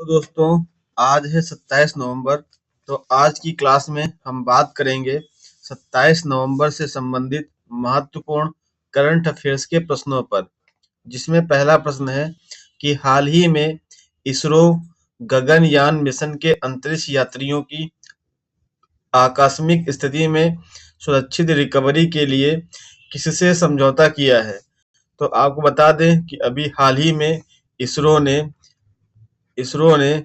तो दोस्तों, आज है 27 नवंबर। तो आज की क्लास में हम बात करेंगे 27 नवंबर से संबंधित महत्वपूर्ण करंट अफेयर्स के प्रश्नों पर, जिसमें पहला प्रश्न है कि हाल ही में इसरो गगनयान मिशन के अंतरिक्ष यात्रियों की आकस्मिक स्थिति में सुरक्षित रिकवरी के लिए किससे समझौता किया है। तो आपको बता दें कि अभी हाल ही में इसरो ने इसरो ने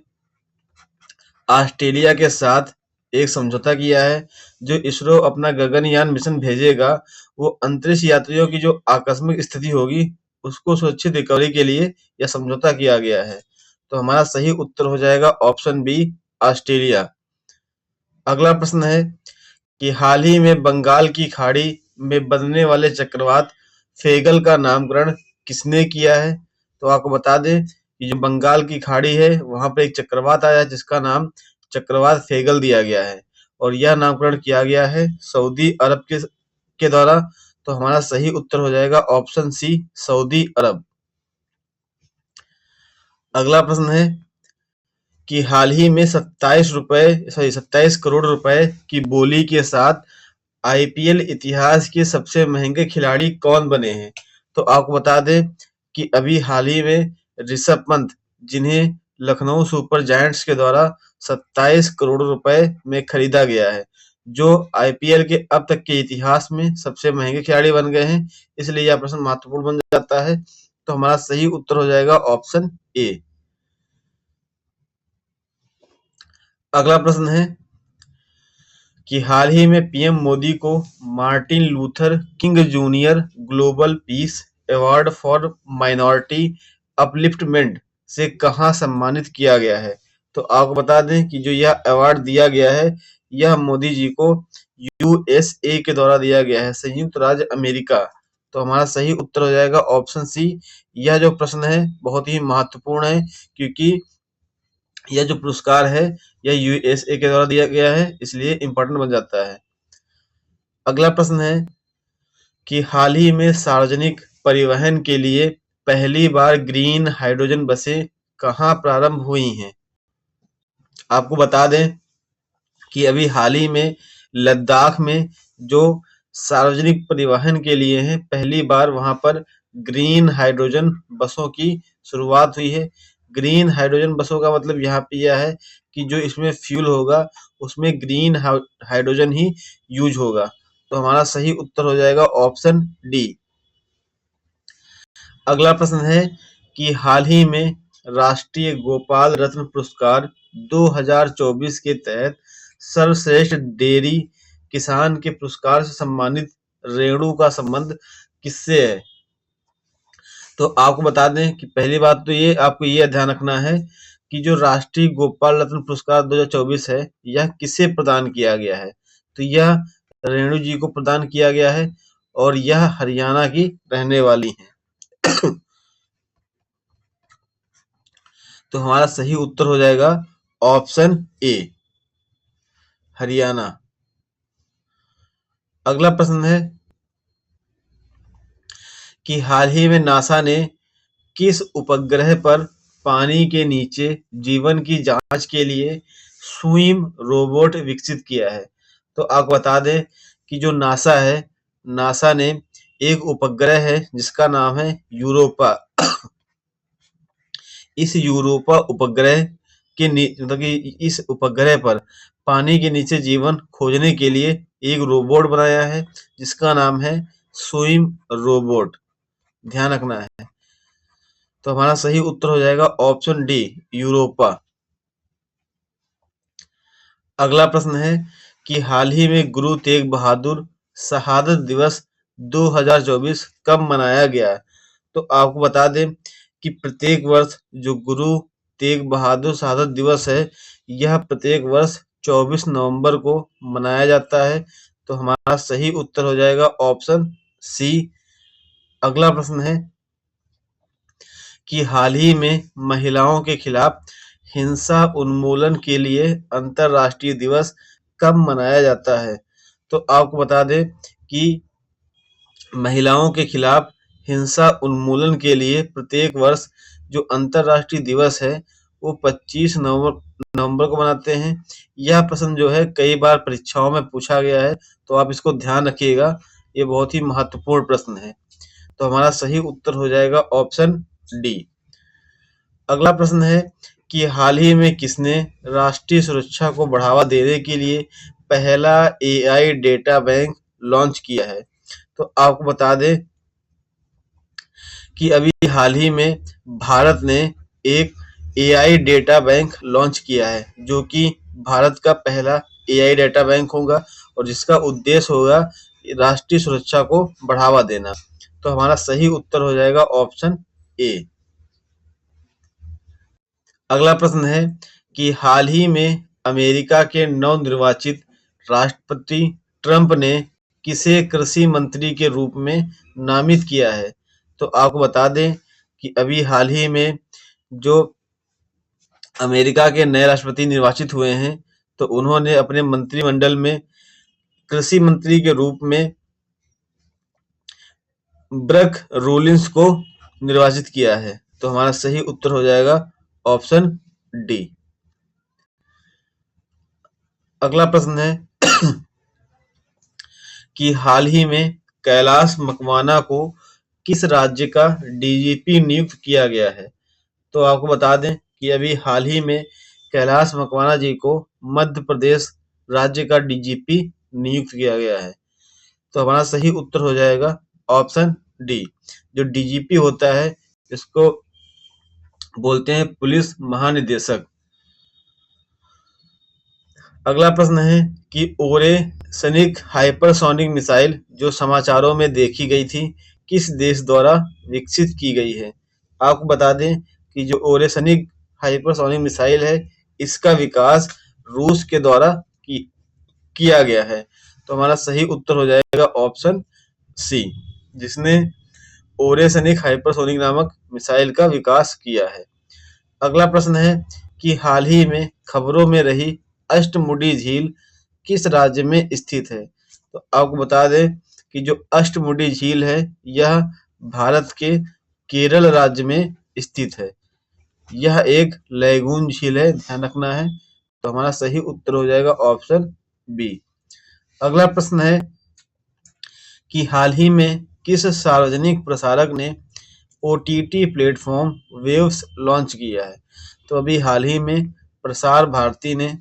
ऑस्ट्रेलिया के साथ एक समझौता किया है। जो इसरो अपना गगनयान मिशन भेजेगा, वो अंतरिक्ष यात्रियों की जो आकस्मिक स्थिति होगी, उसको सुरक्षित रिकवरी के लिए यह समझौता किया गया है। तो हमारा सही उत्तर हो जाएगा ऑप्शन बी, ऑस्ट्रेलिया। अगला प्रश्न है कि हाल ही में बंगाल की खाड़ी में बनने वाले चक्रवात फेगल का नामकरण किसने किया है। तो आपको बता दें कि जो बंगाल की खाड़ी है, वहां पर एक चक्रवात आया है जिसका नाम चक्रवात फेगल दिया गया है, और यह नामकरण किया गया है सऊदी अरब के द्वारा। तो हमारा सही उत्तर हो जाएगा ऑप्शन सी, सऊदी अरब। अगला प्रश्न है कि हाल ही में 27 करोड़ रुपए की बोली के साथ आईपीएल इतिहास के सबसे महंगे खिलाड़ी कौन बने हैं। तो आपको बता दें कि अभी हाल ही में ऋषभ पंत, जिन्हें लखनऊ सुपर जायंट्स के द्वारा 27 करोड़ रुपए में खरीदा गया है, जो आईपीएल के अब तक के इतिहास में सबसे महंगे खिलाड़ी बन गए हैं, इसलिए यह प्रश्न महत्वपूर्ण बन जाता है। तो हमारा सही उत्तर हो जाएगा ऑप्शन ए। अगला प्रश्न है कि हाल ही में पीएम मोदी को Martin Luther king junior global peace award for minority upliftment से कहां सम्मानित किया गया है। तो आपको बता दें कि जो यह अवार्ड दिया गया है, यह मोदी जी को यूएसए के द्वारा दिया गया है, संयुक्त राज्य अमेरिका। तो हमारा सही उत्तर हो जाएगा ऑप्शन सी। यह जो प्रश्न है बहुत ही महत्वपूर्ण है, क्योंकि यह जो पुरस्कार है यह यूएसए के द्वारा दिया गया है, इसलिए इम्पोर्टेंट बन जाता है। अगला प्रश्न है कि हाल ही में सार्वजनिक परिवहन के लिए पहली बार ग्रीन हाइड्रोजन बसें कहाँ प्रारंभ हुई हैं। आपको बता दें कि अभी हाल ही में लद्दाख में जो सार्वजनिक परिवहन के लिए है, पहली बार वहां पर ग्रीन हाइड्रोजन बसों की शुरुआत हुई है। ग्रीन हाइड्रोजन बसों का मतलब यहाँ पे यह है कि जो इसमें फ्यूल होगा, उसमें ग्रीन हाइड्रोजन ही यूज होगा। तो हमारा सही उत्तर हो जाएगा ऑप्शन डी। अगला प्रश्न है कि हाल ही में राष्ट्रीय गोपाल रत्न पुरस्कार 2024 के तहत सर्वश्रेष्ठ डेयरी किसान के पुरस्कार से सम्मानित रेणु का संबंध किससे है। तो आपको बता दें कि पहली बात तो ये आपको ये ध्यान रखना है कि जो राष्ट्रीय गोपाल रत्न पुरस्कार 2024 है, यह किसे प्रदान किया गया है। तो यह रेणु जी को प्रदान किया गया है, और यह हरियाणा की रहने वाली है। तो हमारा सही उत्तर हो जाएगा ऑप्शन ए, हरियाणा। अगला प्रश्न है कि हाल ही में नासा ने किस उपग्रह पर पानी के नीचे जीवन की जांच के लिए स्विम रोबोट विकसित किया है। तो आपको बता दें कि जो नासा है, नासा ने एक उपग्रह है जिसका नाम है यूरोपा। इस यूरोपा उपग्रह के मतलब कि इस उपग्रह पर पानी के नीचे जीवन खोजने के लिए एक रोबोट बनाया है जिसका नाम है स्विम रोबोट। ध्यान रखना है। तो हमारा सही उत्तर हो जाएगा ऑप्शन डी, यूरोपा। अगला प्रश्न है कि हाल ही में गुरु तेग बहादुर शहादत दिवस 2024 कब मनाया गया। तो आपको बता दें कि प्रत्येक वर्ष जो गुरु तेग बहादुर शहादत दिवस है, यह प्रत्येक वर्ष 24 नवंबर को मनाया जाता है। तो हमारा सही उत्तर हो जाएगा ऑप्शन सी। अगला प्रश्न है कि हाल ही में महिलाओं के खिलाफ हिंसा उन्मूलन के लिए अंतर्राष्ट्रीय दिवस कब मनाया जाता है। तो आपको बता दें कि महिलाओं के खिलाफ हिंसा उन्मूलन के लिए प्रत्येक वर्ष जो अंतर्राष्ट्रीय दिवस है, वो 25 नवंबर को मनाते हैं। यह प्रश्न जो है कई बार परीक्षाओं में पूछा गया है, तो आप इसको ध्यान रखिएगा, ये बहुत ही महत्वपूर्ण प्रश्न है। तो हमारा सही उत्तर हो जाएगा ऑप्शन डी। अगला प्रश्न है कि हाल ही में किसने राष्ट्रीय सुरक्षा को बढ़ावा देने के लिए पहला एआई डेटा बैंक लॉन्च किया है? तो आपको बता दें कि अभी हाल ही में भारत ने एक एआई डेटा बैंक लॉन्च किया है, जो कि भारत का पहला एआई डेटा बैंक होगा और जिसका उद्देश्य होगा राष्ट्रीय सुरक्षा को बढ़ावा देना। तो हमारा सही उत्तर हो जाएगा ऑप्शन ए। अगला प्रश्न है कि हाल ही में अमेरिका के नवनिर्वाचित राष्ट्रपति ट्रंप ने किसे कृषि मंत्री के रूप में नामित किया है? तो आपको बता दें कि अभी हाल ही में जो अमेरिका के नए राष्ट्रपति निर्वाचित हुए हैं, तो उन्होंने अपने मंत्रिमंडल में कृषि मंत्री के रूप में ब्रक रोलिंस को निर्वाचित किया है। तो हमारा सही उत्तर हो जाएगा ऑप्शन डी। अगला प्रश्न है कि हाल ही में कैलाश मकवाना को किस राज्य का डीजीपी नियुक्त किया गया है? तो आपको बता दें कि अभी हाल ही में कैलाश मकवाना जी को मध्य प्रदेश राज्य का डीजीपी नियुक्त किया गया है। तो हमारा सही उत्तर हो जाएगा ऑप्शन डी। जो डीजीपी होता है इसको बोलते हैं पुलिस महानिदेशक। अगला प्रश्न है कि ओरेसनिक हाइपरसोनिक मिसाइल जो समाचारों में देखी गई थी, किस देश द्वारा विकसित की गई है? आपको बता दें कि जो ओरेसनिक हाइपरसोनिक मिसाइल है, इसका विकास रूस के द्वारा किया गया है। तो हमारा सही उत्तर हो जाएगा ऑप्शन सी, जिसने ओरेसनिक हाइपरसोनिक नामक मिसाइल का विकास किया है। अगला प्रश्न है कि हाल ही में खबरों में रही अष्टमुडी झील किस राज्य में स्थित है? तो आपको बता दें कि जो अष्टमुडी झील है यह भारत के केरल राज्य में स्थित है। यह एक लैगून झील है, ध्यान रखना है। तो हमारा सही उत्तर हो जाएगा ऑप्शन बी। अगला प्रश्न है कि हाल ही में किस सार्वजनिक प्रसारक ने ओटीटी प्लेटफॉर्म वेव्स लॉन्च किया है? तो अभी हाल ही में प्रसार भारती ने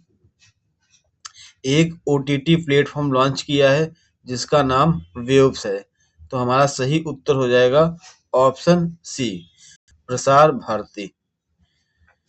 एक ओटीटी प्लेटफॉर्म लॉन्च किया है जिसका नाम वेव्स है। तो हमारा सही उत्तर हो जाएगा ऑप्शन सी, प्रसार भारती।